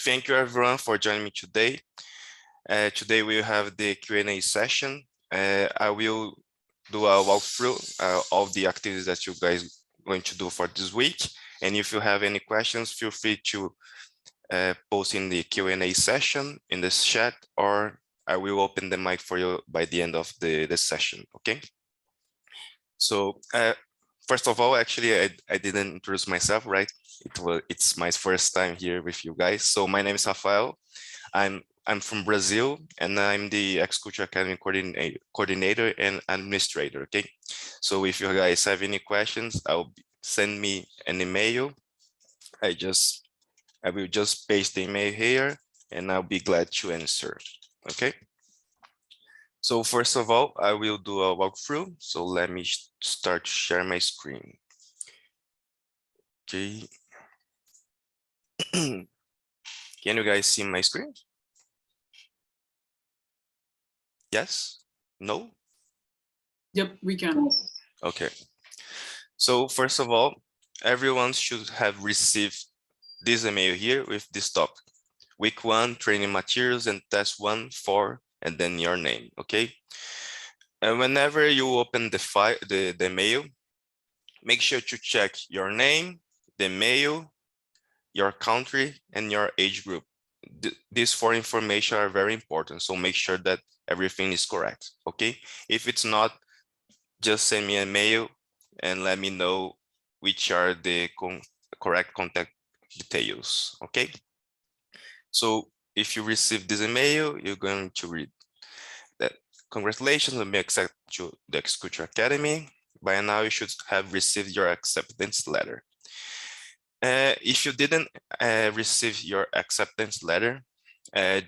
thank you everyone for joining me today. Today we have the Q&A session. I will do a walkthrough of the activities that you guys going to do for this week. And if you have any questions, feel free to post in the Q&A session in this chat, or I will open the mic for you by the end of the session, okay? So first of all, actually, I didn't introduce myself, right? It's my first time here with you guys. So my name is Rafael. I'm from Brazil, and I'm the X-Culture Academy coordinator and administrator, okay? So if you guys have any questions, send me an email. I will just paste the email here, and I'll be glad to answer, okay? So first of all, I will do a walkthrough. So let me start to share my screen. Okay. Can you guys see my screen? Yes? No? Yep, we can. Okay. So first of all, everyone should have received this email here with this topic. Week 1, training materials, and test 1, 4, and then your name, okay? And whenever you open the file, the mail, make sure to check your name, the mail, your country, and your age group. These 4 information are very important, so make sure that everything is correct, okay? If it's not, just send me a mail and let me know which are the correct contact details, okay? So if you receive this email, you're going to read that congratulations on being accepted to the X-Culture Academy. By now, you should have received your acceptance letter. If you didn't receive your acceptance letter,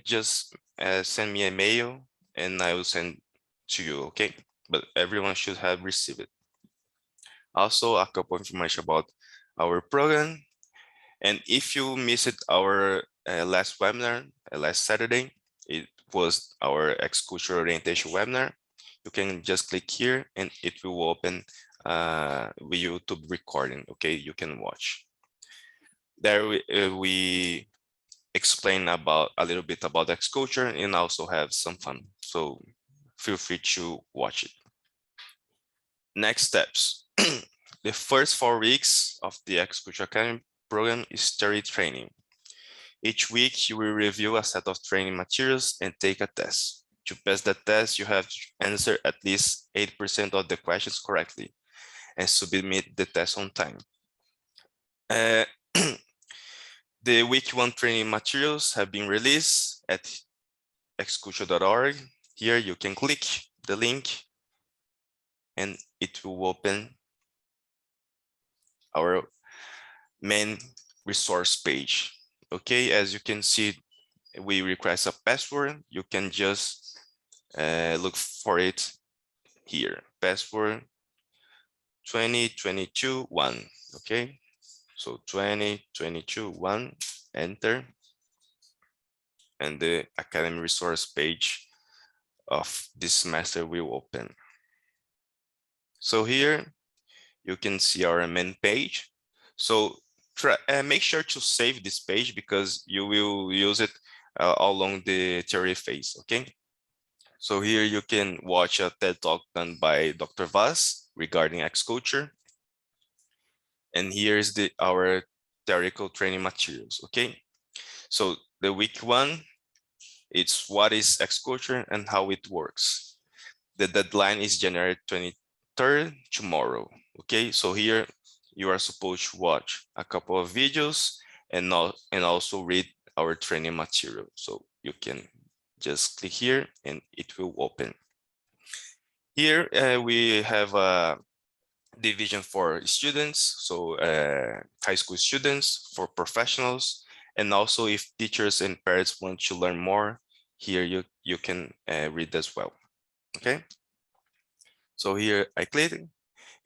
just send me a mail and I will send to you, okay? But everyone should have received it. Also, a couple of information about our program. And if you missed our last webinar, last Saturday, it was our X-Culture orientation webinar. You can just click here and it will open the YouTube recording, okay? You can watch. There we explain about a little bit about X-Culture and also have some fun. So feel free to watch it. Next steps. The first 4 weeks of the X-Culture Academy program is theory training. Each week, you will review a set of training materials and take a test. To pass the test, you have to answer at least 8% of the questions correctly and submit the test on time. The week 1 training materials have been released at xculture.org. Here you can click the link and it will open our main resource page. Okay, as you can see, we request a password. You can just look for it here. Password 2022-1. Okay, so 2022-1, enter, and the Academy resource page of this semester will open. So here you can see our main page. So make sure to save this page because you will use it along the theory phase, okay? So here you can watch a TED Talk done by Dr. Vaz regarding X-Culture. And here's our theoretical training materials, okay? So the week 1, it's what is X-Culture and how it works. The deadline is January 23rd, tomorrow, okay? So here you are supposed to watch a couple of videos and also read our training material. So you can just click here and it will open. Here we have a division for students, so high school students, for professionals, and also if teachers and parents want to learn more, here you can read as well, okay? So here I click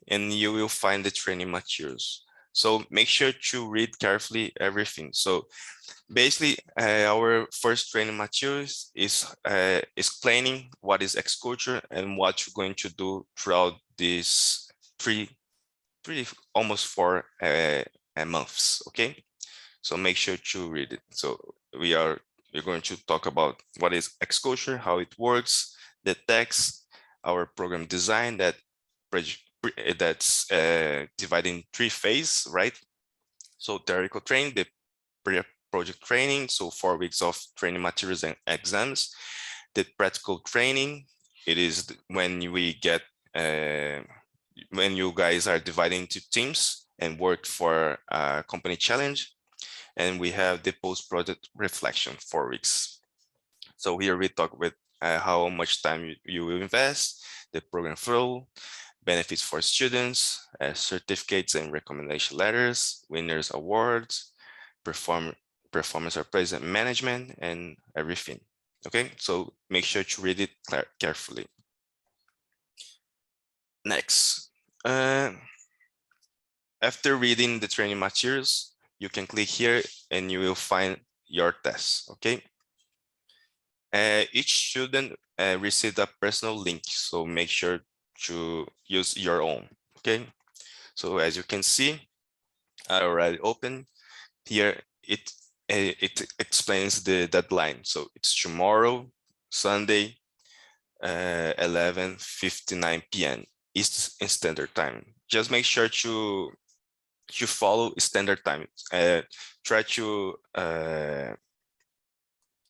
and you will find the training materials. So make sure to read carefully everything. So basically, our first training materials is explaining what is X-Culture and what you're going to do throughout these almost 4 months, okay? So make sure to read it. So we're going to talk about what is Xcodeshare, how it works, the text, our program design that's divided in 3 phases, right? So theoretical training, the pre-project training, so 4 weeks of training materials and exams. The practical training, it is when we get when you guys are divided into teams and work for a company challenge. And we have the post-project reflection, 4 weeks. So here we talk with how much time you will invest, the program flow, benefits for students, certificates and recommendation letters, winners awards, performance appraisal management, and everything. Okay, so make sure to read it carefully. Next, after reading the training materials, you can click here and you will find your test. Okay, each student received a personal link, so make sure to use your own. Okay, so as you can see, I already opened here. It explains the deadline, so it's tomorrow, Sunday, 11:59 p.m. Eastern Standard Time. Just make sure to follow standard time. Try to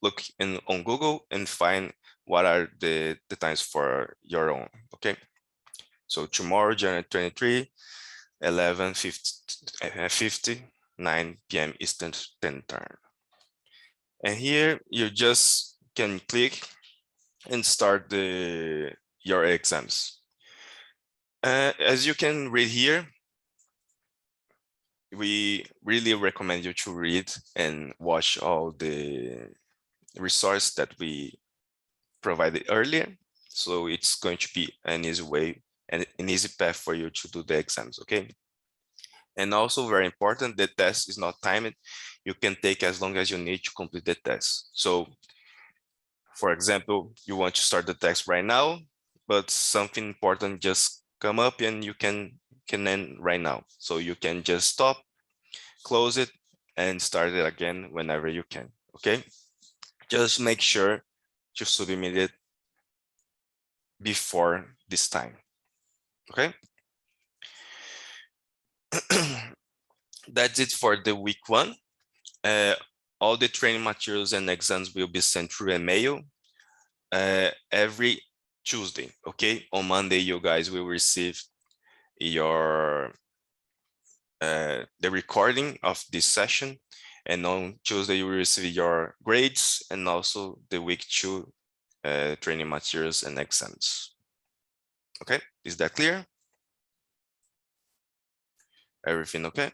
look on Google and find what are the times for your own. Okay, so tomorrow, January 23, 11:59 p.m. Eastern Standard Time. And here you just can click and start your exams. As you can read here, we really recommend you to read and watch all the resources that we provided earlier. So it's going to be an easy way and an easy path for you to do the exams, okay? And also very important, the test is not timed. You can take as long as you need to complete the test. So for example, you want to start the test right now, but something important just come up and you can end right now. So you can just stop, close it, and start it again whenever you can, okay? Just make sure to submit it before this time, okay? That's it for the week 1. All the training materials and exams will be sent through email every Tuesday, okay? On Monday, you guys will receive your the recording of this session, and on Tuesday you will receive your grades and also the week 2 training materials and exams. Okay, is that clear? Everything okay?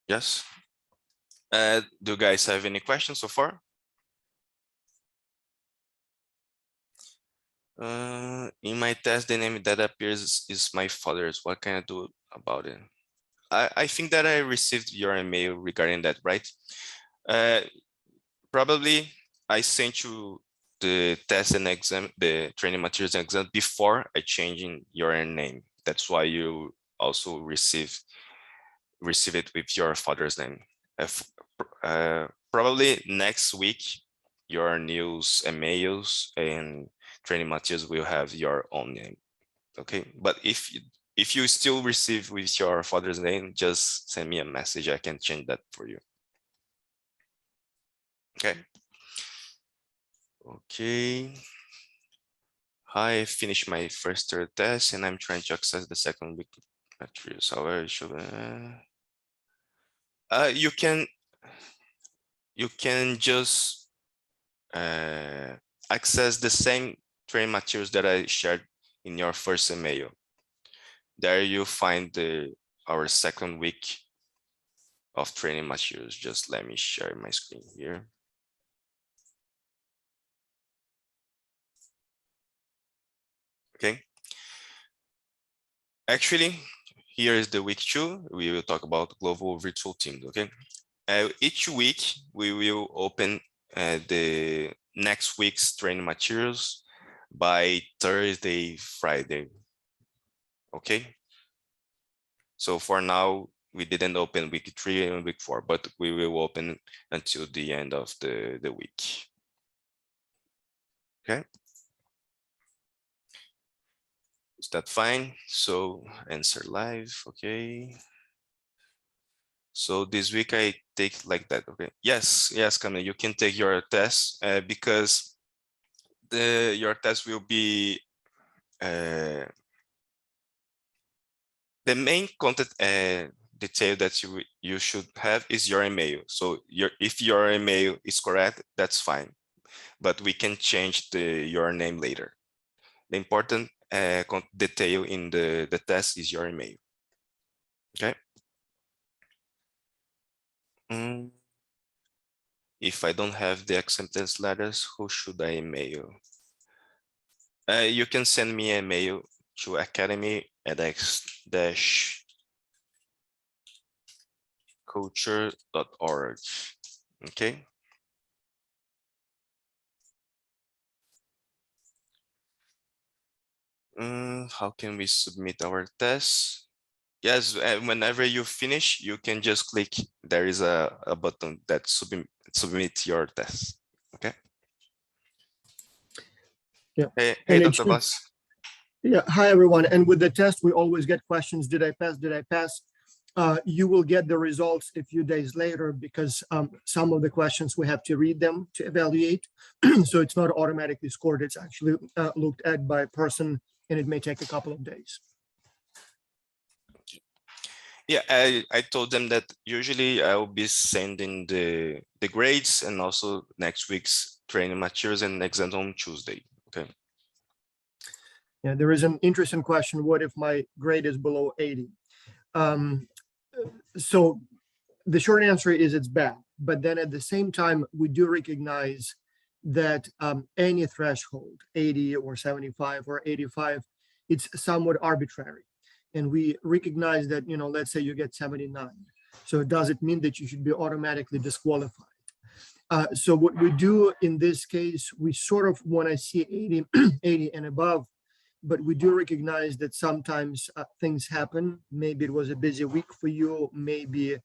Yes. Do you guys have any questions so far? In my test, the name that appears is my father's. What can I do about it? I think that I received your email regarding that, right? Probably I sent you the test and exam, the training materials and exam before I changing your name. That's why you also receive it with your father's name. Probably next week, your news, emails, and training materials will have your own name. Okay, but if you still receive with your father's name, just send me a message. I can change that for you. Okay. Okay. I finished my first third test and I'm trying to access the second week materials. However, you can just access the same training materials that I shared in your first email. There you find our second week of training materials. Just let me share my screen here. Okay. Actually, here is the week 2. We will talk about global virtual teams. Okay. Each week we will open the next week's training materials by Thursday, Friday. Okay. So for now, we didn't open week 3 and week 4, but we will open until the end of the week. Okay. Is that fine? So answer live, okay. So this week I take like that, okay? Yes, Camille, you can take your test because your test will be the main content detail that you should have is your email. So if your email is correct, that's fine, but we can change your name later. The important detail in the test is your email. Okay. If I don't have the acceptance letters, who should I email? You can send me a mail to academy@x-culture.org. Okay. How can we submit our test? Yes, whenever you finish, you can just click. There is a button that submit your test. Okay. Yeah. Hey, Dr. Voss. Yeah. Hi, everyone. And with the test, we always get questions. Did I pass? Did I pass? You will get the results a few days later because some of the questions we have to read them to evaluate. So it's not automatically scored. It's actually looked at by a person, and it may take a couple of days. Yeah, I told them that usually I will be sending the grades and also next week's training materials and exams on Tuesday. Okay. Yeah, there is an interesting question. What if my grade is below 80? So the short answer is it's bad. But then at the same time, we do recognize that any threshold, 80 or 75 or 85, it's somewhat arbitrary. And we recognize that, you know, let's say you get 79. So does it mean that you should be automatically disqualified? So what we do in this case, we sort of want to see 80, 80 and above, but we do recognize that sometimes things happen. Maybe it was a busy week for you. Maybe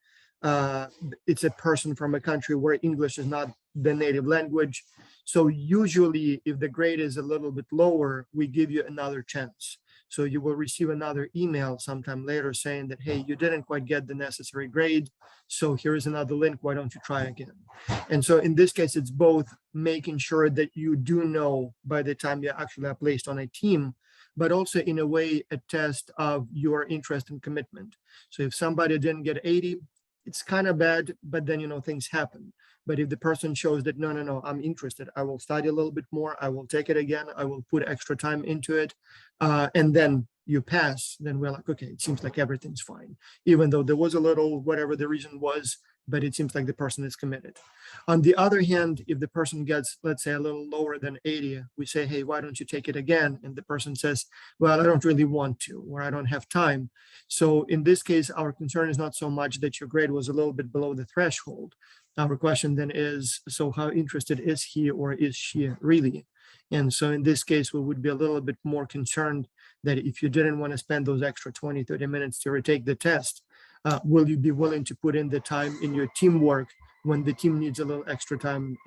it's a person from a country where English is not the native language. So usually if the grade is a little bit lower, we give you another chance. So you will receive another email sometime later saying that, hey, you didn't quite get the necessary grade. So here is another link. Why don't you try again? And so in this case, it's both making sure that you do know by the time you actually are placed on a team, but also in a way, a test of your interest and commitment. So if somebody didn't get 80, it's kind of bad, but then, you know, things happen. But if the person shows that, no, I'm interested, I will study a little bit more, I will take it again, I will put extra time into it, and then you pass, then we're like, okay, it seems like everything's fine. Even though there was a little, whatever the reason was, but it seems like the person is committed. On the other hand, if the person gets, let's say, a little lower than 80, we say, hey, why don't you take it again? And the person says, well, I don't really want to, or I don't have time. So in this case, our concern is not so much that your grade was a little bit below the threshold. Our question then is, so how interested is he or is she really? And so in this case, we would be a little bit more concerned that if you didn't want to spend those extra 20, 30 minutes to retake the test, will you be willing to put in the time in your teamwork when the team needs a little extra time,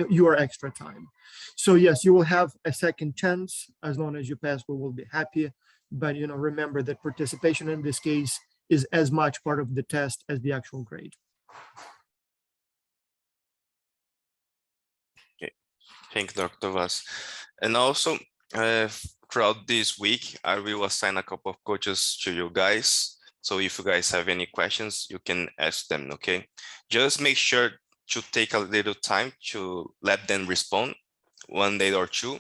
your extra time? So yes, you will have a second chance. As long as you pass, we will be happy. But, you know, remember that participation in this case is as much part of the test as the actual grade. Okay, thank you, Dr. Voss. And also, throughout this week, I will assign a couple of coaches to you guys. So if you guys have any questions, you can ask them, okay? Just make sure to take a little time to let them respond, 1 day or 2,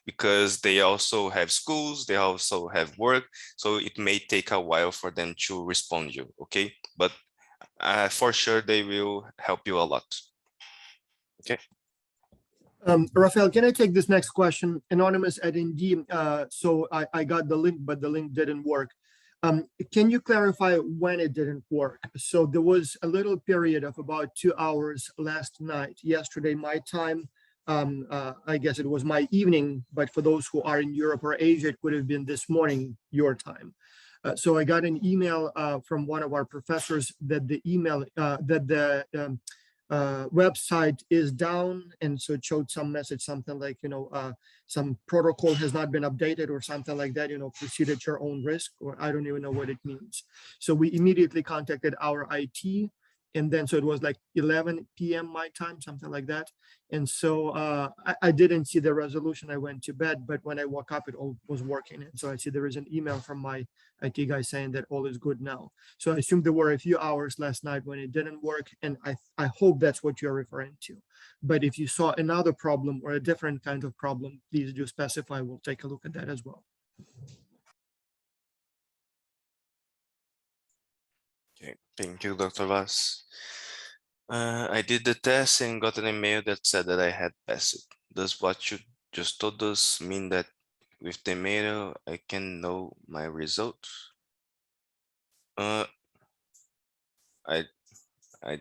because they also have schools, they also have work. So it may take a while for them to respond you, okay? But for sure, they will help you a lot, okay? Rafael, can I take this next question? Anonymous at Indeed. So I got the link, but the link didn't work. Can you clarify when it didn't work? So there was a little period of about 2 hours last night, yesterday, my time. I guess it was my evening, but for those who are in Europe or Asia, it would have been this morning, your time. So I got an email from one of our professors that the email that the website is down, and so it showed some message, something like, some protocol has not been updated or something like that, proceed at your own risk, or I don't even know what it means. So we immediately contacted our IT, and then so it was like 11 p.m. my time, something like that. And so I didn't see the resolution. I went to bed, but when I woke up, it all was working. And so I see there is an email from my IT guy saying that all is good now. So I assume there were a few hours last night when it didn't work, and I hope that's what you're referring to. But if you saw another problem or a different kind of problem, please do specify. We'll take a look at that as well. Okay, thank you, Dr. Vaz. I did the test and got an email that said that I had passed it. Does what you just told us mean that with the email I can know my results? I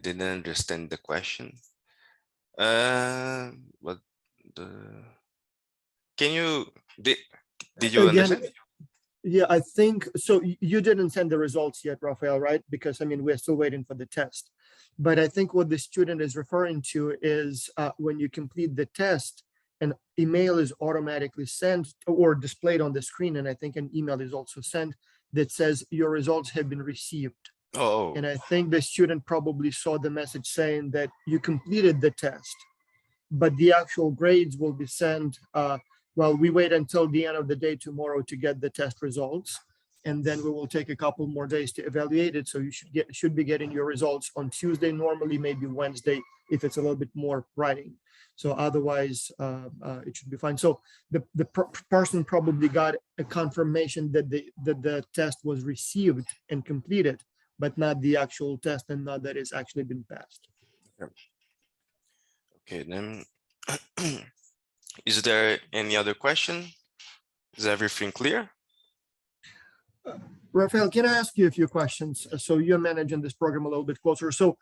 didn't understand the question. But can you did you Again, understand? yeah, I think so. You didn't send the results yet, Rafael, right? Because I mean, we're still waiting for the test. But I think what the student is referring to is when you complete the test, an email is automatically sent or displayed on the screen. And I think an email is also sent that says your results have been received. Oh, And I think the student probably saw the message saying that you completed the test, but the actual grades will be sent. Well, we wait until the end of the day tomorrow to get the test results, and then we will take a couple more days to evaluate it. So you should be getting your results on Tuesday, normally maybe Wednesday, if it's a little bit more writing. So otherwise, it should be fine. So the person probably got a confirmation that the test was received and completed, but not the actual test, and not that it's actually been passed. okay then. Is there any other question? Is everything clear? Rafael, can I ask you a few questions? So you're managing this program a little bit closer. So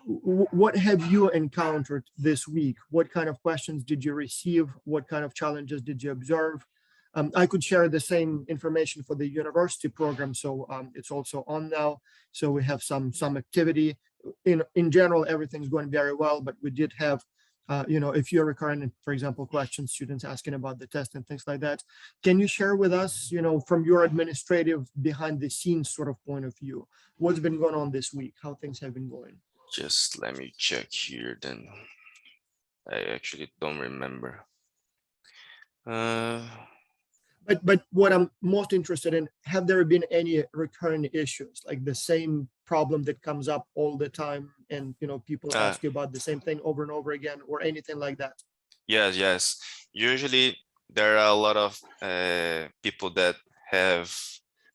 what have you encountered this week? What kind of questions did you receive? What kind of challenges did you observe? I could share the same information for the university program. So it's also on now. So we have some activity. In general, everything's going very well, but we did have a few recurrent, for example, questions, students asking about the test and things like that. Can you share with us, from your administrative behind the scenes sort of point of view, what's been going on this week, how things have been going? Just let me check here then. I actually don't remember. But what I'm most interested in, have there been any recurring issues, like the same problem that comes up all the time, and people ask you about the same thing over and over again, or anything like that? Yes. Usually there are a lot of people that have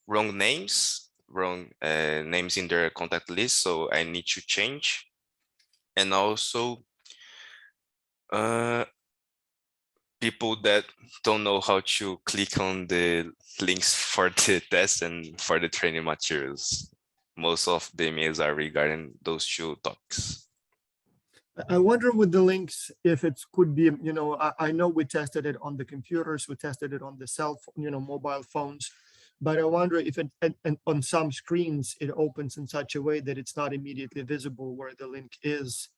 wrong names in their contact list, so I need to change. And also people that don't know how to click on the links for the test and for the training materials. Most of the emails are regarding those two topics. I wonder with the links if it could be, I know we tested it on the computers, we tested it on the cell phone, mobile phones, but I wonder if it on some screens it opens in such a way that it's not immediately visible where the link is,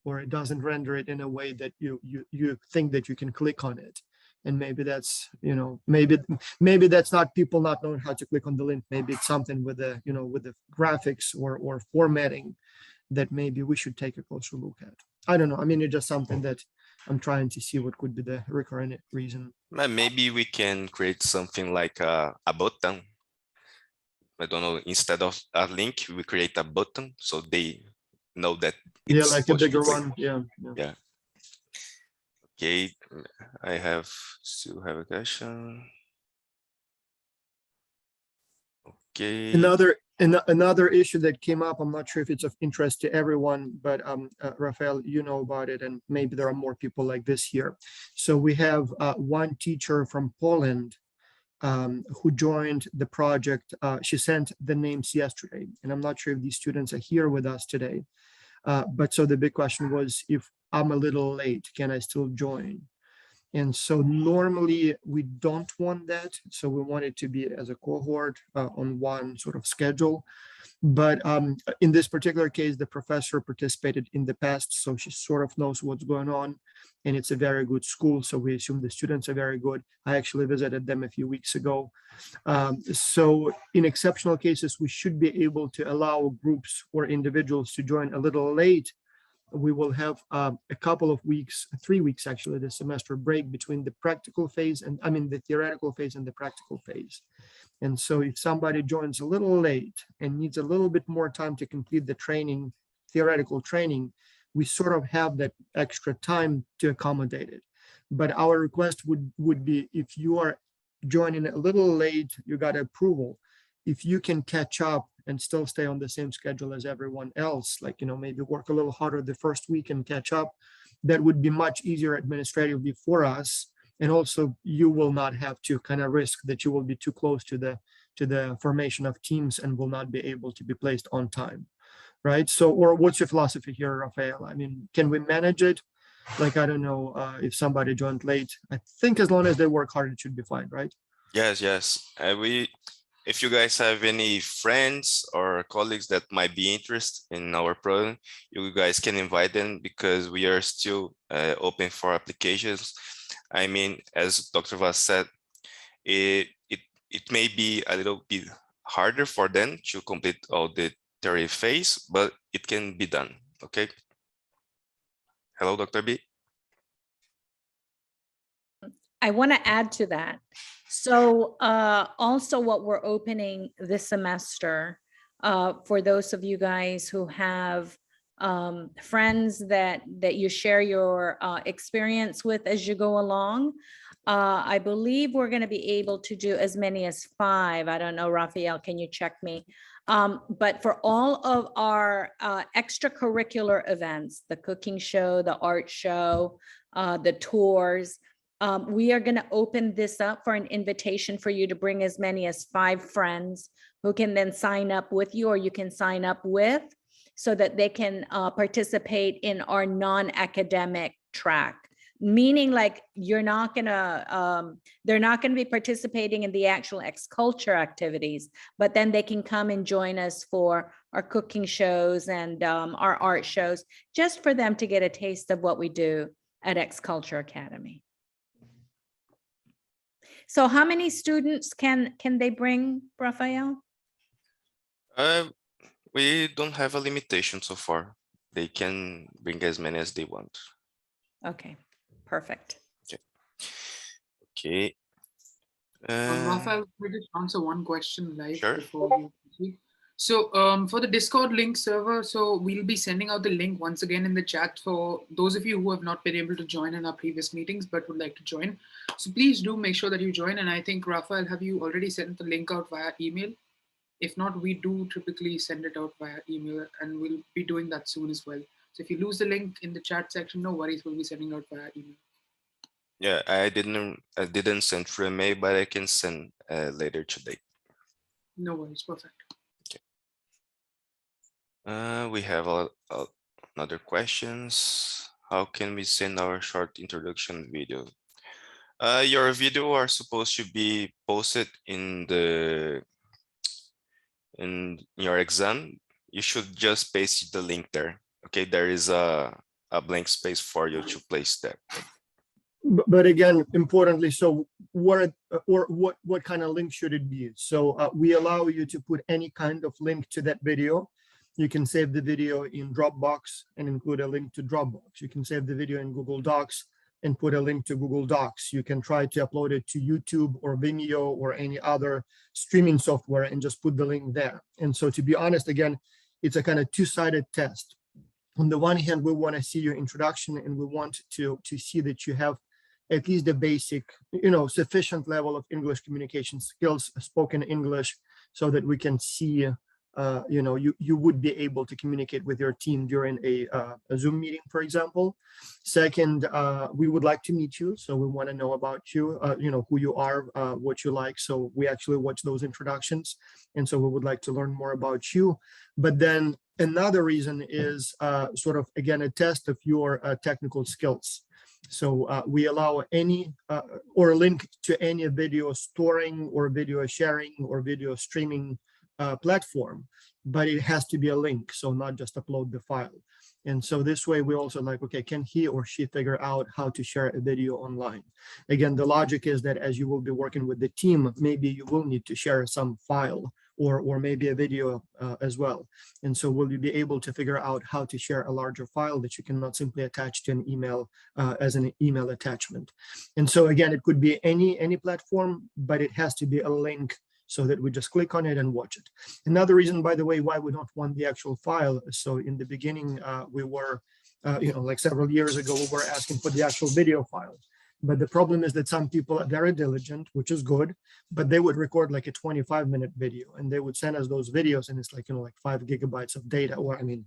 or it doesn't render it in a way that you think that you can click on it. And maybe that's, maybe that's not people not knowing how to click on the link. Maybe it's something with the, with the graphics or formatting that maybe we should take a closer look at. I don't know. I mean, it's just something that I'm trying to see what could be the recurrent reason. Maybe we can create something like a button. I don't know, instead of a link, we create a button so they know that it's like a bigger one. Yeah. Okay, I still have a question. Okay. Another issue that came up, I'm not sure if it's of interest to everyone, but Rafael, you know about it, and maybe there are more people like this here. So we have one teacher from Poland who joined the project. She sent the names yesterday, and I'm not sure if these students are here with us today. But so the big question was, if I'm a little late, can I still join? And so normally we don't want that. So we want it to be as a cohort on one sort of schedule. But in this particular case, the professor participated in the past, so she sort of knows what's going on. And it's a very good school, so we assume the students are very good. I actually visited them a few weeks ago. So in exceptional cases, we should be able to allow groups or individuals to join a little late. We will have a couple of weeks, 3 weeks actually, this semester break between the practical phase and the theoretical phase and the practical phase. And so if somebody joins a little late and needs a little bit more time to complete the training, theoretical training, we sort of have that extra time to accommodate it. But our request would be, if you are joining a little late, you got approval, if you can catch up and still stay on the same schedule as everyone else, like, maybe work a little harder the first week and catch up, that would be much easier administratively for us. And also you will not have to kind of risk that you will be too close to the formation of teams and will not be able to be placed on time, right? So, or what's your philosophy here, Rafael? I mean, can we manage it? Like, I don't know, if somebody joined late, I think as long as they work hard, it should be fine, right? Yes. If you guys have any friends or colleagues that might be interested in our program, you guys can invite them, because we are still open for applications. I mean, as Dr. Vaz said, it may be a little bit harder for them to complete all the theory phase, but it can be done. Okay. Hello, Dr. B. I want to add to that. So also what we're opening this semester, for those of you guys who have friends that you share your experience with as you go along, I believe we're going to be able to do as many as 5. I don't know, Rafael, can you check me? But for all of our extracurricular events, the cooking show, the art show, the tours, we are going to open this up for an invitation for you to bring as many as 5 friends who can then sign up with you, or you can sign up with, so that they can participate in our non-academic track. Meaning, like, they're not going to be participating in the actual X-Culture activities, but then they can come and join us for our cooking shows and our art shows, just for them to get a taste of what we do at X-Culture Academy. So how many students can they bring, Rafael? We don't have a limitation so far. They can bring as many as they want. Okay, perfect. Okay. Rafael, could I just answer one question live Sure. before you proceed? So for the Discord link server, so we'll be sending out the link once again in the chat for those of you who have not been able to join in our previous meetings but would like to join. So please do make sure that you join. And I think, Rafael, have you already sent the link out via email? If not, we do typically send it out via email, and we'll be doing that soon as well. So if you lose the link in the chat section, no worries, we'll be sending out via email. Yeah, I didn't send through email, but I can send later today. No worries, perfect. We have another questions. How can we send our short introduction video? Your video are supposed to be posted in your exam. You should just paste the link there. Okay, there is a blank space for you to place that. But again, importantly, so what kind of link should it be? So we allow you to put any kind of link to that video. You can save the video in Dropbox and include a link to Dropbox. You can save the video in Google Docs and put a link to Google Docs. You can try to upload it to YouTube or Vimeo or any other streaming software and just put the link there. And so, to be honest, again, it's a kind of two-sided test. On the one hand, we want to see your introduction, and we want to see that you have at least the basic, sufficient level of English communication skills, spoken English, so that we can see, you would be able to communicate with your team during a Zoom meeting, for example. Second, we would like to meet you. So we want to know about you, who you are, what you like. So we actually watch those introductions. And so we would like to learn more about you. But then another reason is sort of, again, a test of your technical skills. So we allow any or link to any video storing or video sharing or video streaming platform, but it has to be a link, so not just upload the file. And so this way we also like, okay, can he or she figure out how to share a video online? Again, the logic is that as you will be working with the team, maybe you will need to share some file or maybe a video as well. And so will you be able to figure out how to share a larger file that you cannot simply attach to an email as an email attachment? And so again, it could be any platform, but it has to be a link so that we just click on it and watch it. Another reason, by the way, why we don't want the actual file. So in the beginning, we were, like several years ago, we were asking for the actual video file. But the problem is that some people are very diligent, which is good, but they would record like a 25-minute video and they would send us those videos and it's like, like 5 gigabytes of data, or I mean,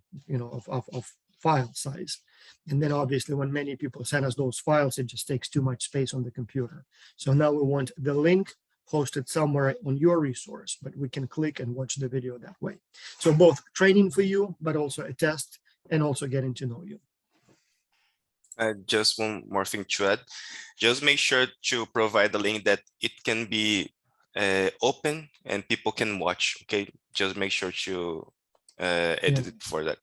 of file size. And then obviously when many people send us those files, it just takes too much space on the computer. So now we want the link hosted somewhere on your resource, but we can click and watch the video that way. So both training for you, but also a test and also getting to know you. Just one more thing to add. Just make sure to provide a link that it can be open and people can watch. Okay, just make sure to edit it for that.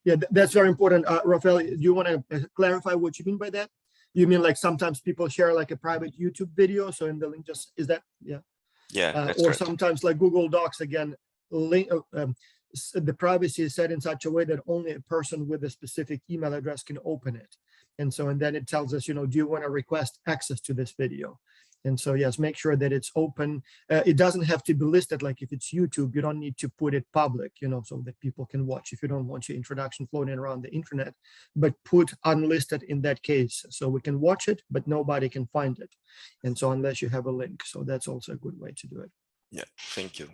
Yeah, that's very important. Rafael, do you want to clarify what you mean by that? You mean like sometimes people share like a private YouTube video, so in the link just, is that, yeah? Yeah, that's or correct. sometimes like Google Docs, again, link, the privacy is set in such a way that only a person with a specific email address can open it. And so, and then it tells us, do you want to request access to this video? And so, yes, make sure that it's open. It doesn't have to be listed. Like if it's YouTube, you don't need to put it public, so that people can watch if you don't want your introduction floating around the internet, but put unlisted in that case. So we can watch it, but nobody can find it. And so unless you have a link, so that's also a good way to do it. Yeah, thank you.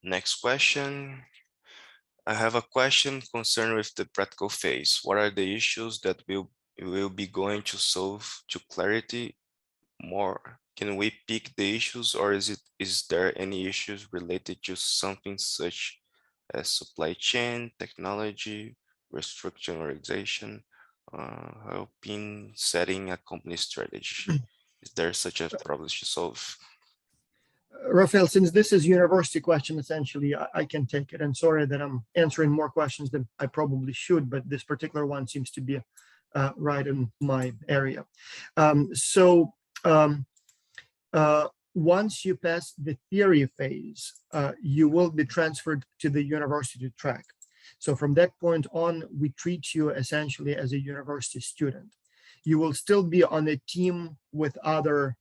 Next question. I have a question concerned with the practical phase. What are the issues that will be going to solve to clarity more? Can we pick the issues, or is there any issues related to something such as supply chain, technology, restructuring organization, helping setting a company strategy? Is there such a problem to solve? Rafael, since this is university question, essentially, I can take it. And sorry that I'm answering more questions than I probably should, but this particular one seems to be right in my area. Once you pass the theory phase, you will be transferred to the university track. So from that point on, we treat you essentially as a university student. You will still be on a team with other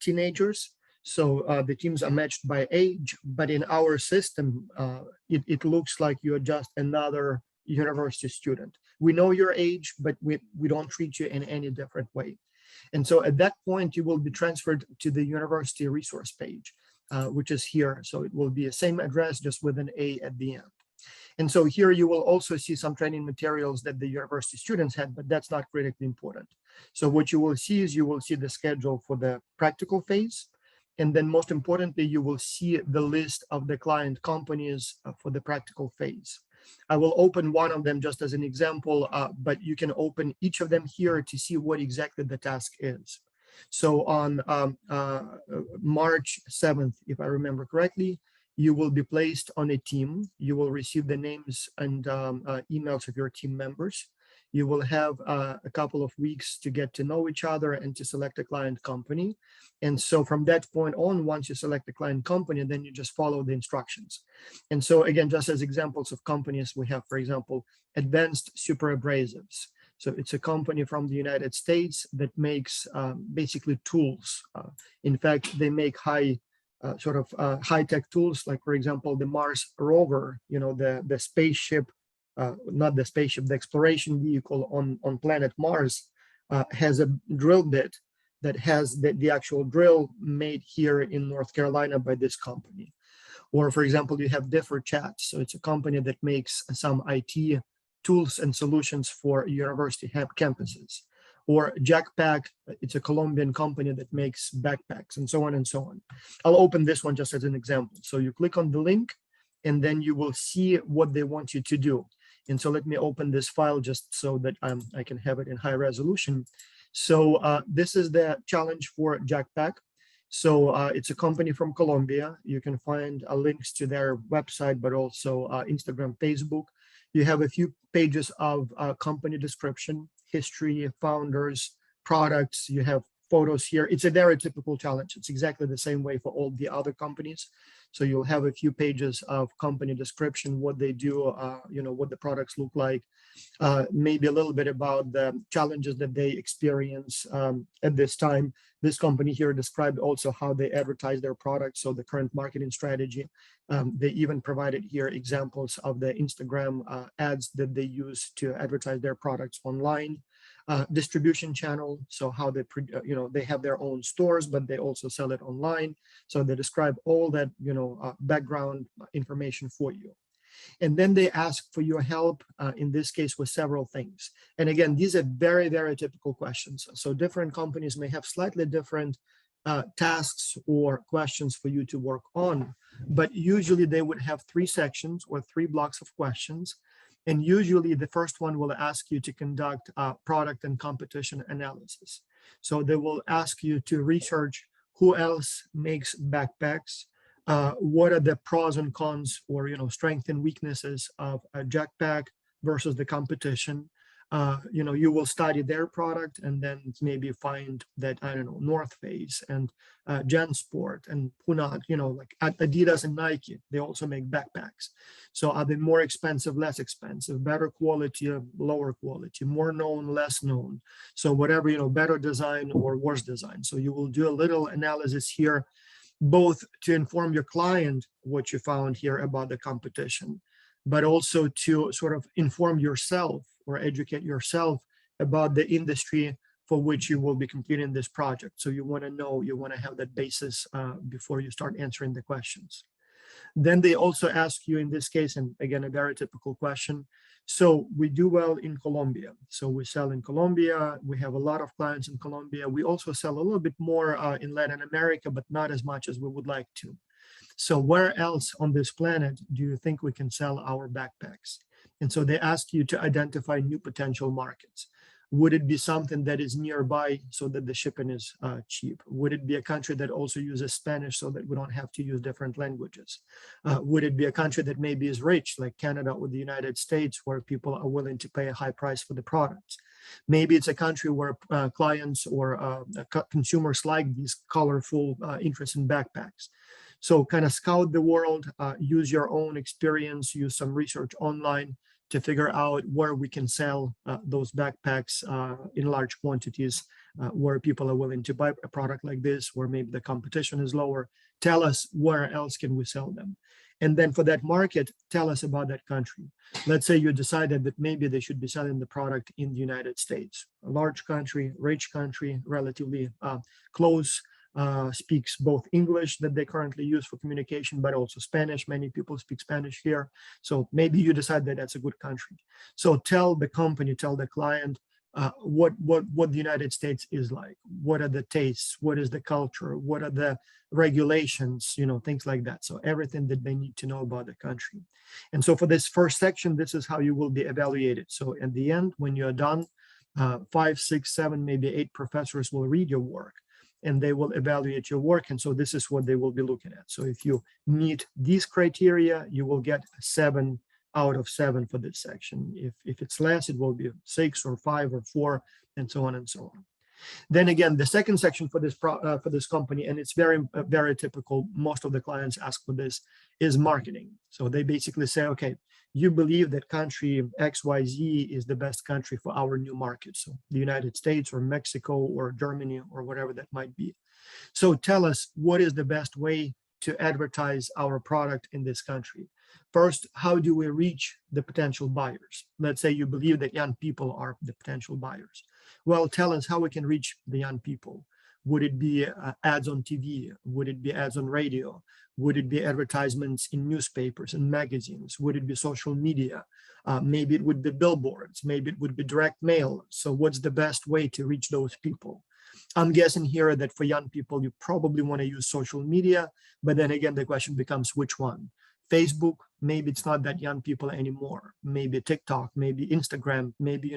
teenagers. So the teams are matched by age, but in our system, it looks like you're just another university student. We know your age, but we don't treat you in any different way. And so at that point, you will be transferred to the university resource page, which is here. So it will be the same address, just with an A at the end. And so here you will also see some training materials that the university students had, but that's not critically important. So what you will see is you will see the schedule for the practical phase. And then most importantly, you will see the list of the client companies for the practical phase. I will open one of them just as an example, but you can open each of them here to see what exactly the task is. So on March 7th, if I remember correctly, you will be placed on a team. You will receive the names and emails of your team members. You will have a couple of weeks to get to know each other and to select a client company. And so from that point on, once you select the client company, then you just follow the instructions. And so again, just as examples of companies, we have, for example, Advanced Super Abrasives. So it's a company from the United States that makes basically tools. In fact, they make high-tech tools, like, for example, the Mars rover, the spaceship, not the spaceship, the exploration vehicle on planet Mars has a drill bit that has the actual drill made here in North Carolina by this company. Or, for example, you have DifferChat. So it's a company that makes some IT tools and solutions for university campuses. Or Jackpack, it's a Colombian company that makes backpacks, and so on and so on. I'll open this one just as an example. So you click on the link, and then you will see what they want you to do. And so let me open this file just so that I can have it in high resolution. So this is the challenge for JACPAC. So it's a company from Colombia. You can find links to their website, but also Instagram, Facebook. You have a few pages of company description, history, founders, products. You have photos here. It's a very typical challenge. It's exactly the same way for all the other companies. So you'll have a few pages of company description, what they do, what the products look like, maybe a little bit about the challenges that they experience at this time. This company here described also how they advertise their products, so the current marketing strategy. They even provided here examples of the Instagram ads that they use to advertise their products online. Distribution channel, so how they, they have their own stores, but they also sell it online. So they describe all that, background information for you. And then they ask for your help, in this case, with several things. And again, these are very, very typical questions. So different companies may have slightly different tasks or questions for you to work on, but usually they would have 3 sections or 3 blocks of questions. And usually the first one will ask you to conduct product and competition analysis. So they will ask you to research who else makes backpacks, what are the pros and cons or strengths and weaknesses of a JACPAC versus the competition. You will study their product and then maybe find that, I don't know, North Face and JanSport and Puna, like Adidas and Nike, they also make backpacks. So are they more expensive, less expensive, better quality, lower quality, more known, less known? So whatever, better design or worse design. So you will do a little analysis here, both to inform your client what you found here about the competition, but also to sort of inform yourself or educate yourself about the industry for which you will be completing this project. So you want to know, you want to have that basis before you start answering the questions. Then they also ask you in this case, and again, a very typical question. So we do well in Colombia. So we sell in Colombia. We have a lot of clients in Colombia. We also sell a little bit more in Latin America, but not as much as we would like to. So where else on this planet do you think we can sell our backpacks? And so they ask you to identify new potential markets. Would it be something that is nearby so that the shipping is cheap? Would it be a country that also uses Spanish so that we don't have to use different languages? Would it be a country that maybe is rich, like Canada or the United States, where people are willing to pay a high price for the products? Maybe it's a country where clients or consumers like these colorful, interesting backpacks. So kind of scout the world, use your own experience, use some research online to figure out where we can sell those backpacks in large quantities, where people are willing to buy a product like this, where maybe the competition is lower. Tell us where else can we sell them. And then for that market, tell us about that country. Let's say you decided that maybe they should be selling the product in the United States, a large country, rich country, relatively close, speaks both English that they currently use for communication, but also Spanish. Many people speak Spanish here. So maybe you decide that that's a good country. So tell the company, tell the client what the United States is like. What are the tastes? What is the culture? What are the regulations? Things like that. So everything that they need to know about the country. And so for this first section, this is how you will be evaluated. So at the end, when you're done, 5, 6, 7, maybe 8 professors will read your work, and they will evaluate your work. And so this is what they will be looking at. So if you meet these criteria, you will get 7 out of 7 for this section. If it's less, it will be 6 or 5 or 4, and so on and so on. Then again, the second section for this company, and it's very, very typical, most of the clients ask for this, is marketing. So they basically say, okay, you believe that country XYZ is the best country for our new market. So the United States or Mexico or Germany or whatever that might be. So tell us, what is the best way to advertise our product in this country? First, how do we reach the potential buyers? Let's say you believe that young people are the potential buyers. Well, tell us how we can reach the young people. Would it be ads on TV? Would it be ads on radio? Would it be advertisements in newspapers and magazines? Would it be social media? Maybe it would be billboards. Maybe it would be direct mail. So what's the best way to reach those people? I'm guessing here that for young people, you probably want to use social media, but then again, the question becomes which one? Facebook, maybe it's not that young people anymore. Maybe TikTok, maybe Instagram, maybe,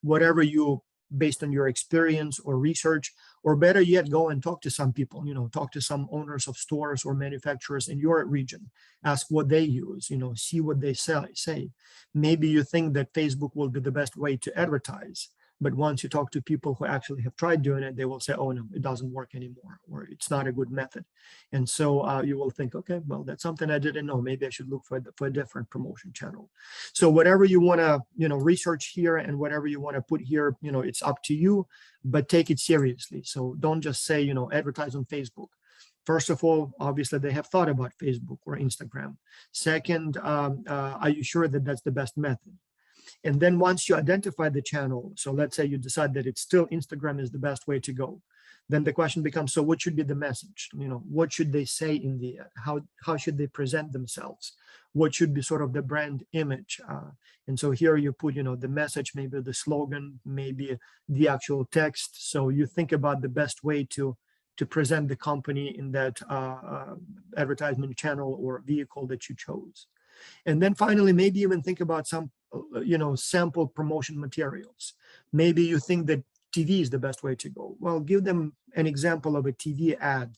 whatever you, based on your experience or research, or better yet, go and talk to some people, talk to some owners of stores or manufacturers in your region, ask what they use, see what they say. Maybe you think that Facebook will be the best way to advertise, but once you talk to people who actually have tried doing it, they will say, oh no, it doesn't work anymore, or it's not a good method. And so you will think, okay, well, that's something I didn't know. Maybe I should look for a different promotion channel. So whatever you want to, research here and whatever you want to put here, it's up to you, but take it seriously. So don't just say, advertise on Facebook. First of all, obviously they have thought about Facebook or Instagram. Second, are you sure that that's the best method? And then once you identify the channel, so let's say you decide that it's still Instagram is the best way to go, then the question becomes, so what should be the message? What should they say in the ad? How should they present themselves? What should be sort of the brand image? And so here you put, the message, maybe the slogan, maybe the actual text. So you think about the best way to present the company in that advertisement channel or vehicle that you chose. And then finally, maybe even think about some, sample promotion materials. Maybe you think that TV is the best way to go. Well, give them an example of a TV ad.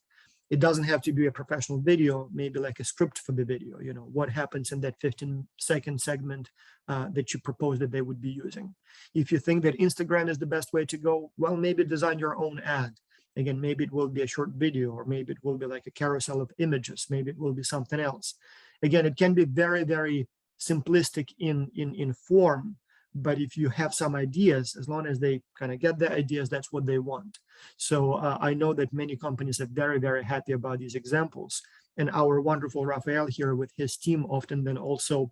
It doesn't have to be a professional video, maybe like a script for the video, what happens in that 15-second segment that you propose that they would be using. If you think that Instagram is the best way to go, well, maybe design your own ad. Again, maybe it will be a short video, or maybe it will be like a carousel of images. Maybe it will be something else. Again, it can be very, very simplistic in form, but if you have some ideas, as long as they kind of get the ideas, that's what they want. So I know that many companies are very, very happy about these examples. And our wonderful Raphael here with his team often then also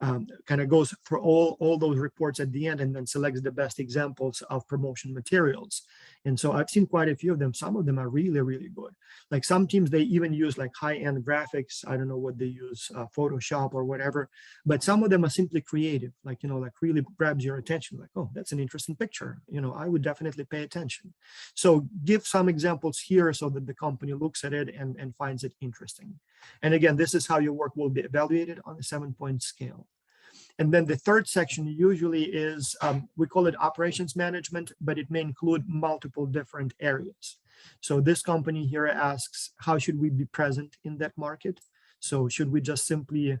kind of goes for all those reports at the end and then selects the best examples of promotion materials. And so I've seen quite a few of them. Some of them are really, really good. Like some teams, they even use like high-end graphics. I don't know what they use, Photoshop or whatever, but some of them are simply creative, like, like really grabs your attention. Like, oh, that's an interesting picture. I would definitely pay attention. So give some examples here so that the company looks at it and finds it interesting. And again, this is how your work will be evaluated on a 7-point scale. And then the third section usually is, we call it operations management, but it may include multiple different areas. So this company here asks, how should we be present in that market? So should we just simply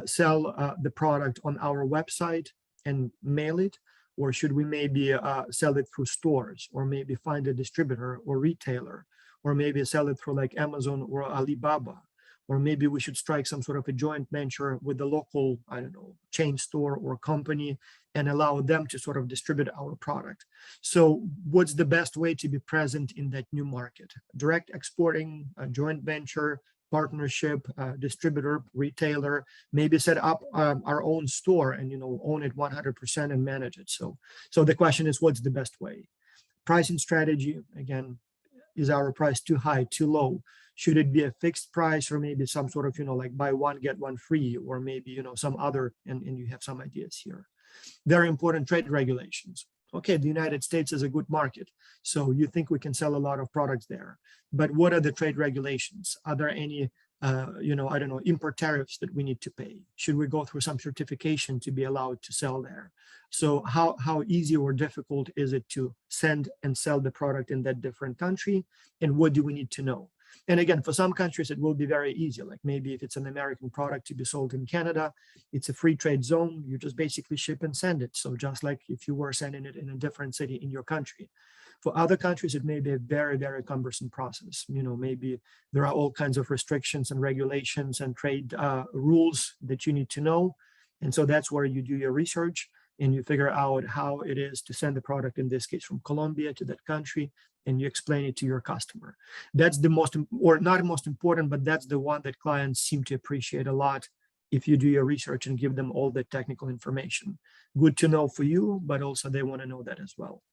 sell the product on our website and mail it? Or should we maybe sell it through stores, or maybe find a distributor or retailer, or maybe sell it through like Amazon or Alibaba? Or maybe we should strike some sort of a joint venture with the local, I don't know, chain store or company and allow them to sort of distribute our product. So what's the best way to be present in that new market? Direct exporting, a joint venture, partnership, distributor, retailer, maybe set up our own store and, own it 100% and manage it. So the question is, what's the best way? Pricing strategy, again, is our price too high, too low? Should it be a fixed price, or maybe some sort of, like buy one, get one free, or maybe, some other, and you have some ideas here. Very important, trade regulations. Okay, the United States is a good market, so you think we can sell a lot of products there. But what are the trade regulations? Are there any, I don't know, import tariffs that we need to pay? Should we go through some certification to be allowed to sell there? So how easy or difficult is it to send and sell the product in that different country? And what do we need to know? And again, for some countries, it will be very easy. Like maybe if it's an American product to be sold in Canada, it's a free trade zone. You just basically ship and send it. So just like if you were sending it in a different city in your country. For other countries, it may be a very, very cumbersome process. Maybe there are all kinds of restrictions and regulations and trade rules that you need to know. And so that's where you do your research and you figure out how it is to send the product, in this case, from Colombia to that country, and you explain it to your customer. That's the most, or not most important, but that's the one that clients seem to appreciate a lot if you do your research and give them all the technical information. Good to know for you, but also they want to know that as well.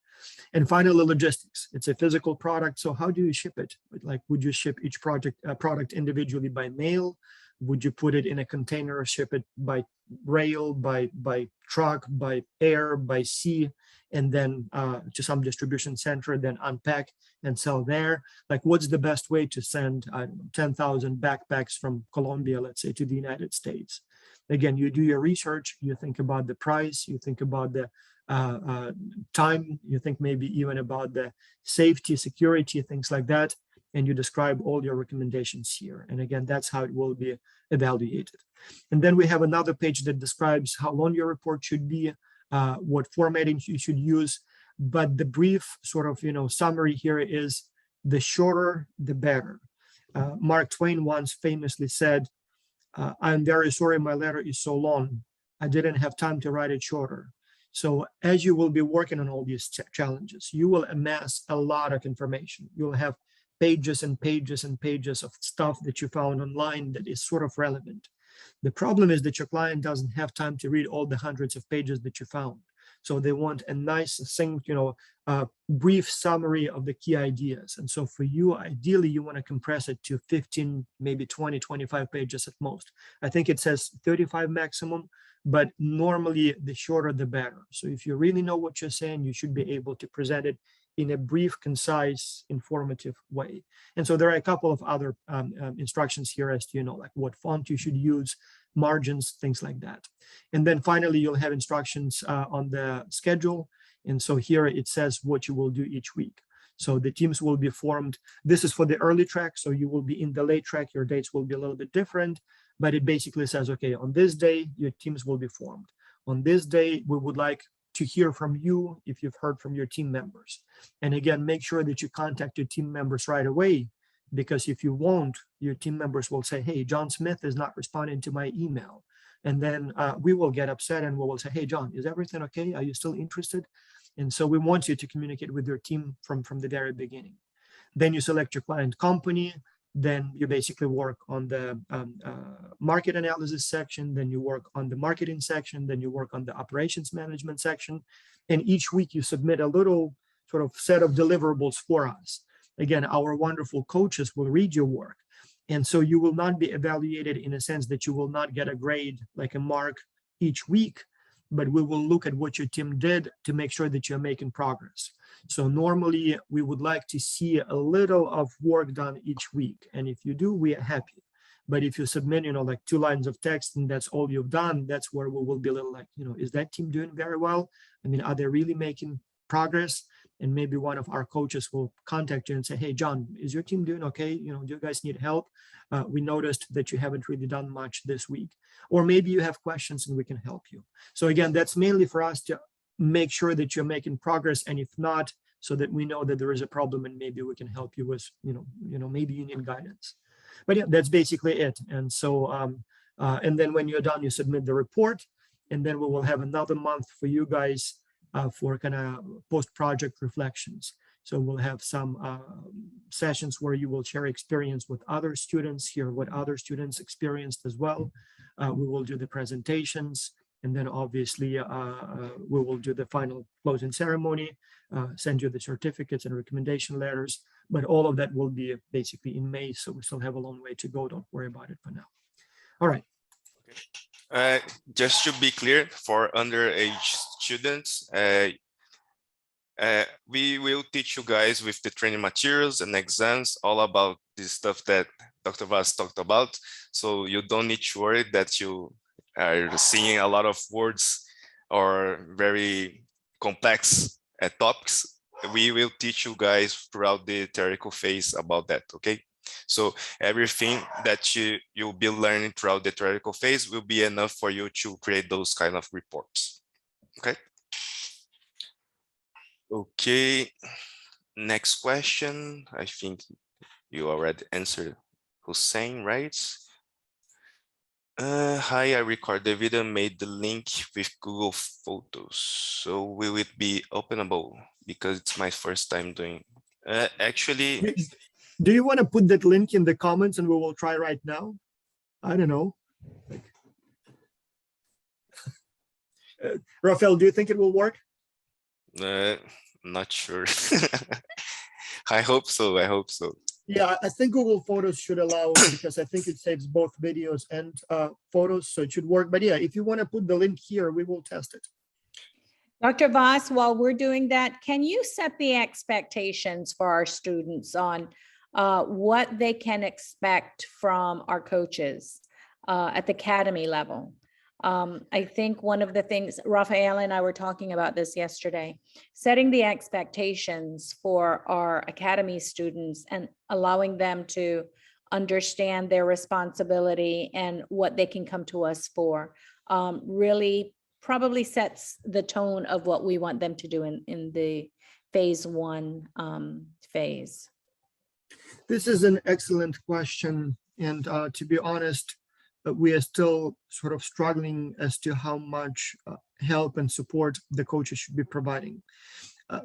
And finally, logistics. It's a physical product, so how do you ship it? Like, would you ship each product individually by mail? Would you put it in a container or ship it by rail, by truck, by air, by sea, and then to some distribution center, then unpack and sell there? Like, what's the best way to send 10,000 backpacks from Colombia, let's say, to the United States? Again, you do your research, you think about the price, you think about the time, you think maybe even about the safety, security, things like that, and you describe all your recommendations here. And again, that's how it will be evaluated. And then we have another page that describes how long your report should be, what formatting you should use. But the brief sort of, summary here is the shorter, the better. Mark Twain once famously said, "I'm very sorry my letter is so long. I didn't have time to write it shorter." So as you will be working on all these challenges, you will amass a lot of information. You'll have pages and pages and pages of stuff that you found online that is sort of relevant. The problem is that your client doesn't have time to read all the hundreds of pages that you found. So they want a nice, succinct, brief summary of the key ideas. And so for you, ideally, you want to compress it to 15, maybe 20, 25 pages at most. I think it says 35 maximum, but normally the shorter, the better. So if you really know what you're saying, you should be able to present it in a brief, concise, informative way. And so there are a couple of other instructions here as to, like what font you should use, margins, things like that. And then finally, you'll have instructions on the schedule. And so here it says what you will do each week. So the teams will be formed. This is for the early track. So you will be in the late track. Your dates will be a little bit different, but it basically says, okay, on this day, your teams will be formed. On this day, we would like to hear from you if you've heard from your team members. And again, make sure that you contact your team members right away, because if you won't, your team members will say, "Hey, John Smith is not responding to my email." And then we will get upset and we will say, "Hey, John, is everything okay? Are you still interested?" And so we want you to communicate with your team from the very beginning. Then you select your client company. Then you basically work on the market analysis section, then you work on the marketing section, then you work on the operations management section. And each week you submit a little sort of set of deliverables for us. Again, our wonderful coaches will read your work. And so you will not be evaluated in a sense that you will not get a grade, like a mark each week, but we will look at what your team did to make sure that you're making progress. So normally we would like to see a little of work done each week. And if you do, we are happy. But if you submit, like 2 lines of text and that's all you've done, that's where we will be a little like, is that team doing very well? I mean, are they really making progress? And maybe one of our coaches will contact you and say, "Hey, John, is your team doing okay? Do you guys need help? We noticed that you haven't really done much this week." Or maybe you have questions and we can help you. So again, that's mainly for us to make sure that you're making progress. And if not, so that we know that there is a problem and maybe we can help you with, maybe you need guidance. But yeah, that's basically it. And so, and then when you're done, you submit the report, and then we will have another month for you guys for kind of post-project reflections. So we'll have some sessions where you will share experience with other students, hear what other students experienced as well. We will do the presentations, and then obviously we will do the final closing ceremony, send you the certificates and recommendation letters, but all of that will be basically in May. So we still have a long way to go. Don't worry about it for now. All right. Just to be clear, for underage students, we will teach you guys with the training materials and exams all about this stuff that Dr. Vaz talked about. So you don't need to worry that you are seeing a lot of words or very complex topics. We will teach you guys throughout the theoretical phase about that, okay? So everything that you'll be learning throughout the theoretical phase will be enough for you to create those kind of reports, okay? Okay, next question. I think you already answered, Hussein, right? Hi, I record the video, made the link with Google Photos. So will it be openable? Because it's my first time doing. Actually, do you want to put that link in the comments and we will try right now? I don't know. Rafael, do you think it will work? Not sure. I hope so. I hope so. Yeah, I think Google Photos should allow it because I think it saves both videos and photos, so it should work. But yeah, if you want to put the link here, we will test it. Dr. Voss, while we're doing that, can you set the expectations for our students on what they can expect from our coaches at the academy level? I think one of the things, Rafael and I were talking about this yesterday, setting the expectations for our academy students and allowing them to understand their responsibility and what they can come to us for really probably sets the tone of what we want them to do in the phase one phase. This is an excellent question. And to be honest, we are still sort of struggling as to how much help and support the coaches should be providing.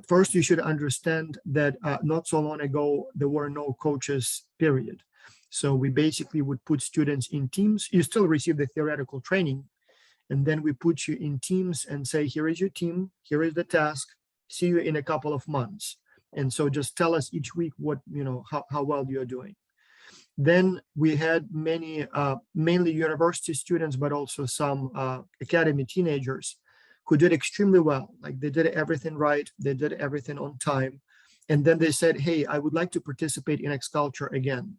First, you should understand that not so long ago, there were no coaches, period. So we basically would put students in teams. You still receive the theoretical training. And then we put you in teams and say, here is your team, here is the task, see you in a couple of months. And so just tell us each week what, how well you're doing. Then we had many, mainly university students, but also some academy teenagers who did extremely well. Like they did everything right, they did everything on time. And then they said, hey, I would like to participate in X-Culture again.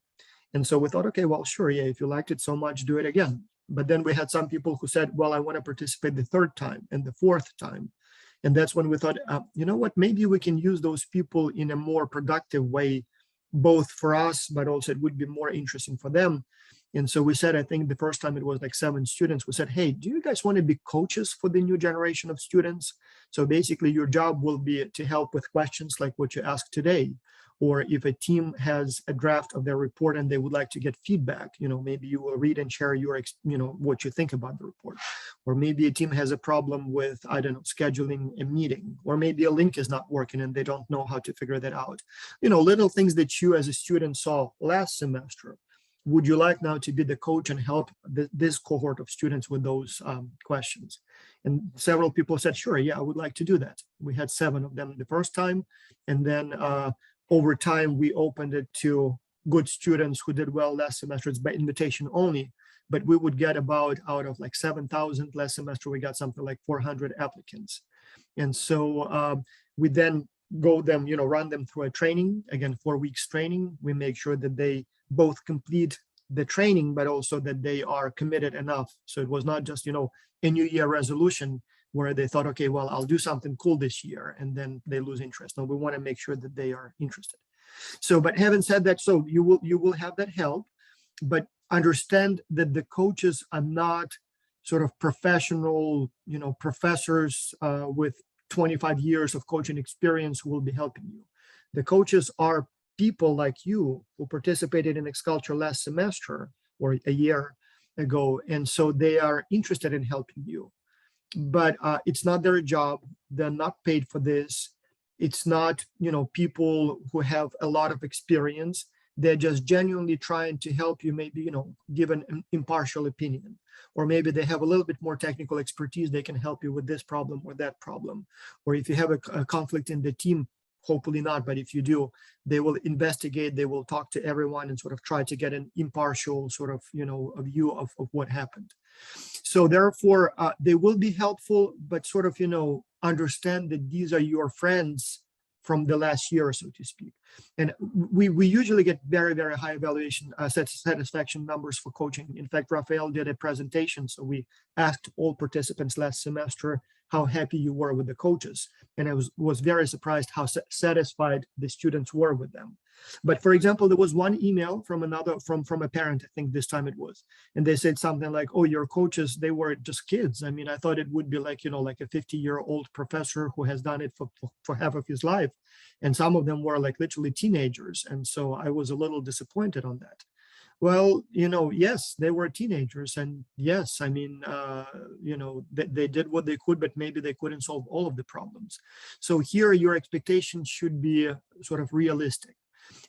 And so we thought, okay, well, sure, yeah, if you liked it so much, do it again. But then we had some people who said, well, I want to participate the third time and the fourth time. And that's when we thought, you know what, maybe we can use those people in a more productive way, both for us, but also it would be more interesting for them. And so we said, I think the first time it was like 7 students, we said, hey, do you guys want to be coaches for the new generation of students? So basically your job will be to help with questions like what you asked today. Or if a team has a draft of their report and they would like to get feedback, maybe you will read and share your, what you think about the report. Or maybe a team has a problem with, I don't know, scheduling a meeting, or maybe a link is not working and they don't know how to figure that out. Little things that you as a student saw last semester. Would you like now to be the coach and help this cohort of students with those questions? And several people said, sure, yeah, I would like to do that. We had 7 of them the first time. And then over time, we opened it to good students who did well last semester. It's by invitation only, but we would get about out of like 7,000 last semester, we got something like 400 applicants. And so we then run them through a training, again, 4 weeks training. We make sure that they both complete the training, but also that they are committed enough. So it was not just, a New Year resolution where they thought, okay, well, I'll do something cool this year, and then they lose interest. No, we want to make sure that they are interested. So, but having said that, so you will have that help, but understand that the coaches are not sort of professional, professors with 25 years of coaching experience who will be helping you. The coaches are people like you who participated in X-Culture last semester or a year ago, and so they are interested in helping you. But it's not their job. They're not paid for this. It's not, people who have a lot of experience. They're just genuinely trying to help you, maybe, give an impartial opinion, or maybe they have a little bit more technical expertise. They can help you with this problem or that problem. Or if you have a conflict in the team, hopefully not, but if you do, they will investigate, they will talk to everyone and sort of try to get an impartial sort of, a view of what happened. So therefore, they will be helpful, but sort of, understand that these are your friends from the last year, so to speak. And we usually get very, very high evaluation satisfaction numbers for coaching. In fact, Rafael did a presentation. So we asked all participants last semester how happy you were with the coaches. And I was very surprised how satisfied the students were with them. But for example, there was one email from a parent, I think this time it was, and they said something like, oh, your coaches, they were just kids. I mean, I thought it would be like, like a 50-year-old professor who has done it for half of his life. And some of them were like literally teenagers. And so I was a little disappointed on that. Well, yes, they were teenagers, and yes, I mean, they did what they could, but maybe they couldn't solve all of the problems. So here, your expectations should be sort of realistic.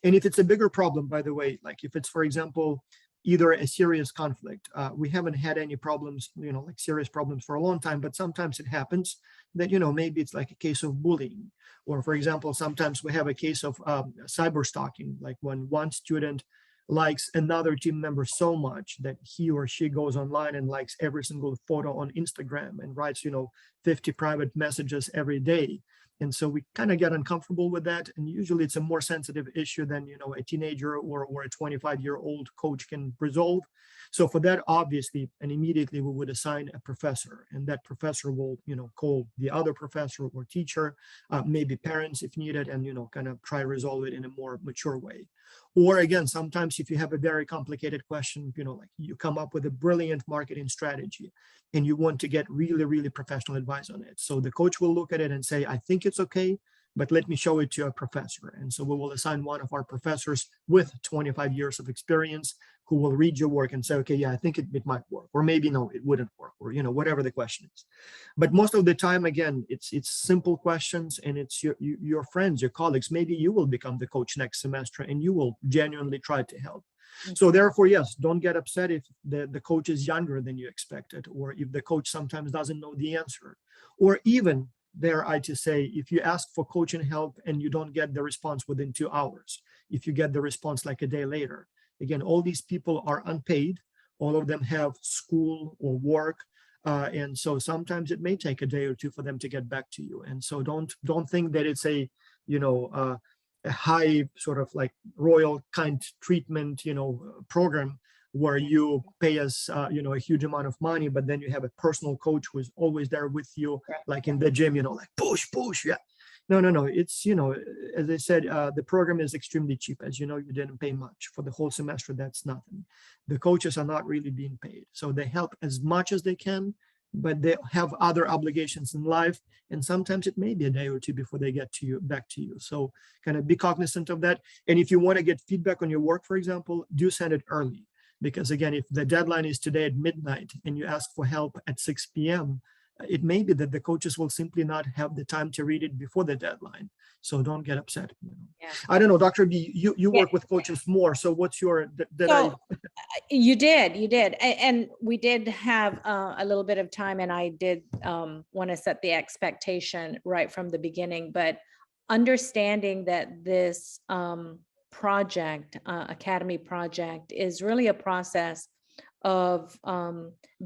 And if it's a bigger problem, by the way, like if it's, for example, either a serious conflict. We haven't had any problems, like serious problems for a long time, but sometimes it happens that, maybe it's like a case of bullying. Or for example, sometimes we have a case of cyber stalking, like when one student likes another team member so much that he or she goes online and likes every single photo on Instagram and writes, 50 private messages every day. And so we kind of get uncomfortable with that. And usually it's a more sensitive issue than, a teenager or a 25-year-old coach can resolve. So for that, obviously, and immediately we would assign a professor, and that professor will, call the other professor or teacher, maybe parents if needed, and, kind of try to resolve it in a more mature way. Or again, sometimes if you have a very complicated question, like you come up with a brilliant marketing strategy and you want to get really, really professional advice on it. So the coach will look at it and say, I think it's okay, but let me show it to a professor. And so we will assign one of our professors with 25 years of experience who will read your work and say, okay, yeah, I think it might work, or maybe no, it wouldn't work, or, whatever the question is. But most of the time, again, it's simple questions, and it's your friends, your colleagues. Maybe you will become the coach next semester and you will genuinely try to help. So therefore, yes, don't get upset if the coach is younger than you expected, or if the coach sometimes doesn't know the answer, or even, dare I to say, if you ask for coaching help and you don't get the response within 2 hours, if you get the response like a day later. Again, all these people are unpaid. All of them have school or work. And so sometimes it may take a day or two for them to get back to you. And so don't think that it's a high sort of like royal kind treatment, program where you pay us, a huge amount of money, but then you have a personal coach who is always there with you, like in the gym, like push, yeah. No. It's, as I said, the program is extremely cheap. As you didn't pay much for the whole semester. That's nothing. The coaches are not really being paid. So they help as much as they can, but they have other obligations in life. And sometimes it may be a day or two before they get back to you. So kind of be cognizant of that. And if you want to get feedback on your work, for example, do send it early. Because again, if the deadline is today at midnight and you ask for help at 6 p.m., it may be that the coaches will simply not have the time to read it before the deadline. So don't get upset. Yeah. I don't know, Dr. B, you work with coaches more. So what's your, You did. And we did have a little bit of time, and I did want to set the expectation right from the beginning, but understanding that this project, Academy project, is really a process of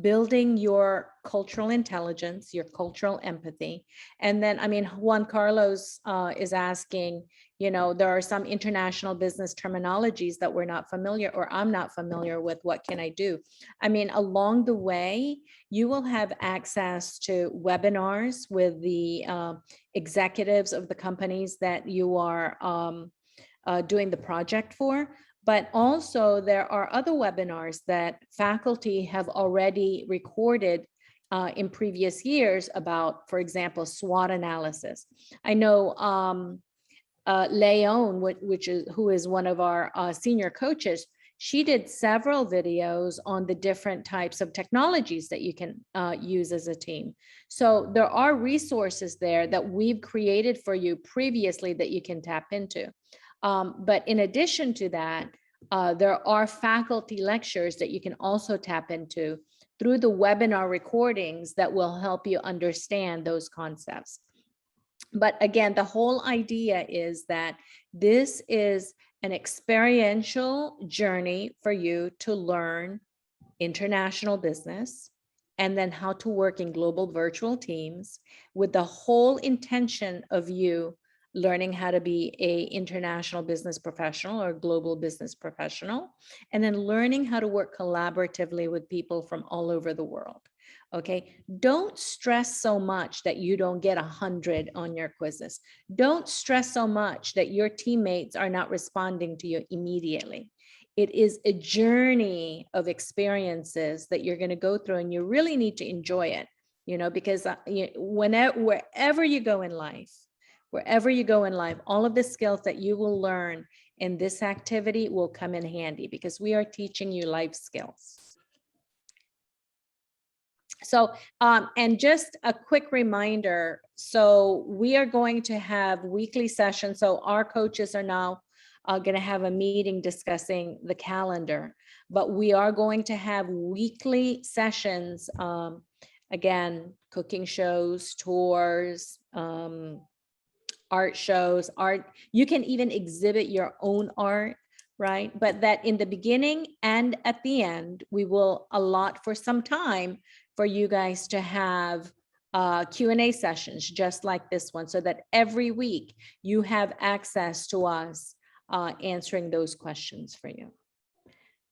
building your cultural intelligence, your cultural empathy. And then, Juan Carlos is asking, there are some international business terminologies that we're not familiar, or I'm not familiar with. What can I do? Along the way, you will have access to webinars with the executives of the companies that you are doing the project for. But also there are other webinars that faculty have already recorded in previous years about, for example, SWOT analysis. I know Leon, who is one of our senior coaches, she did several videos on the different types of technologies that you can use as a team. So there are resources there that we've created for you previously that you can tap into. But in addition to that, there are faculty lectures that you can also tap into through the webinar recordings that will help you understand those concepts. But again, the whole idea is that this is an experiential journey for you to learn international business and then how to work in global virtual teams, with the whole intention of you learning how to be an international business professional or global business professional, and then learning how to work collaboratively with people from all over the world. Okay, don't stress so much that you don't get 100 on your quizzes. Don't stress so much that your teammates are not responding to you immediately. It is a journey of experiences that you're going to go through, and you really need to enjoy it, because wherever you go in life, all of the skills that you will learn in this activity will come in handy, because we are teaching you life skills. So, and just a quick reminder, so we are going to have weekly sessions. So our coaches are now going to have a meeting discussing the calendar. But we are going to have weekly sessions. Again, cooking shows, tours, art shows, art. You can even exhibit your own art, right? But that in the beginning and at the end, we will allot for some time for you guys to have Q&A sessions just like this one, so that every week you have access to us answering those questions for you.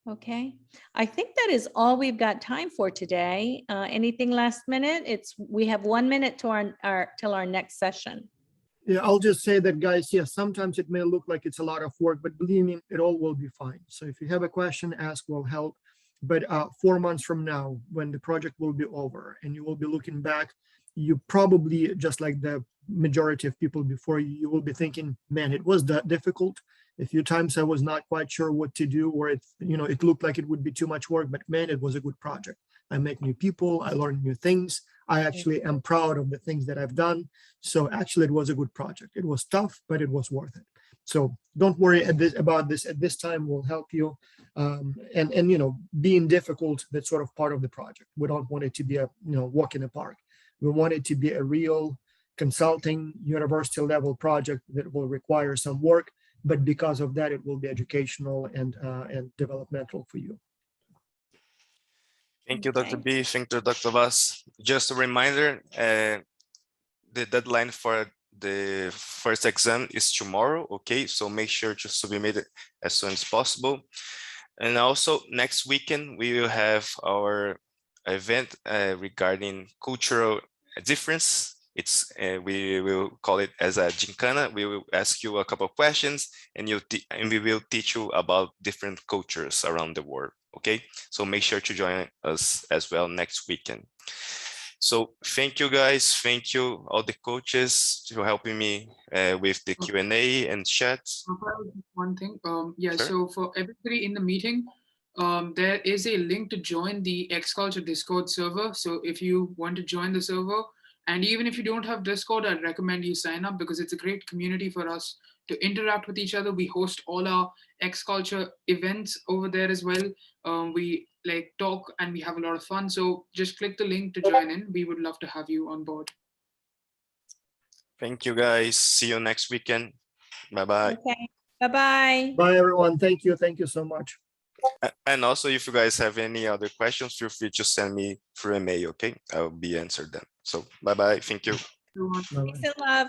Okay, I think that is all we've got time for today. Anything last minute? We have 1 minute to till our next session. Yeah, I'll just say that, guys, yes, sometimes it may look like it's a lot of work, but believe me, it all will be fine. So if you have a question, ask, will help. But 4 months from now, when the project will be over and you will be looking back, you probably, just like the majority of people before you, you will be thinking, man, it was that difficult. A few times I was not quite sure what to do, or it, it looked like it would be too much work, but man, it was a good project. I met new people, I learned new things. I actually am proud of the things that I've done. So actually it was a good project. It was tough, but it was worth it. So don't worry about this at this time. We'll help you. And being difficult, that's sort of part of the project. We don't want it to be a walk in the park. We want it to be a real consulting university level project that will require some work, but because of that, it will be educational and developmental for you. Thank you, Dr. B. Thank you, Dr. Vaz. Just a reminder, the deadline for the first exam is tomorrow, okay? So make sure to submit it as soon as possible. And also next weekend, we will have our event regarding cultural difference. We will call it as a gincana. We will ask you a couple of questions and we will teach you about different cultures around the world. Okay, so make sure to join us as well next weekend. So thank you guys. Thank you all the coaches for helping me with the Q&A and chat. One thing, yeah, Sure. so for everybody in the meeting, there is a link to join the XCulture Discord server. So if you want to join the server, and even if you don't have Discord, I'd recommend you sign up because it's a great community for us to interact with each other. We host all our XCulture events over there as well. We talk and we have a lot of fun. So just click the link to join in. We would love to have you on board. Thank you guys. See you next weekend. Bye-bye. Okay, bye-bye. Bye, everyone. Thank you. Thank you so much. And also, if you guys have any other questions, feel free to send me through email, okay? I'll be answered them. So bye-bye. Thank you. Everyone. Bye-bye. Peace and love.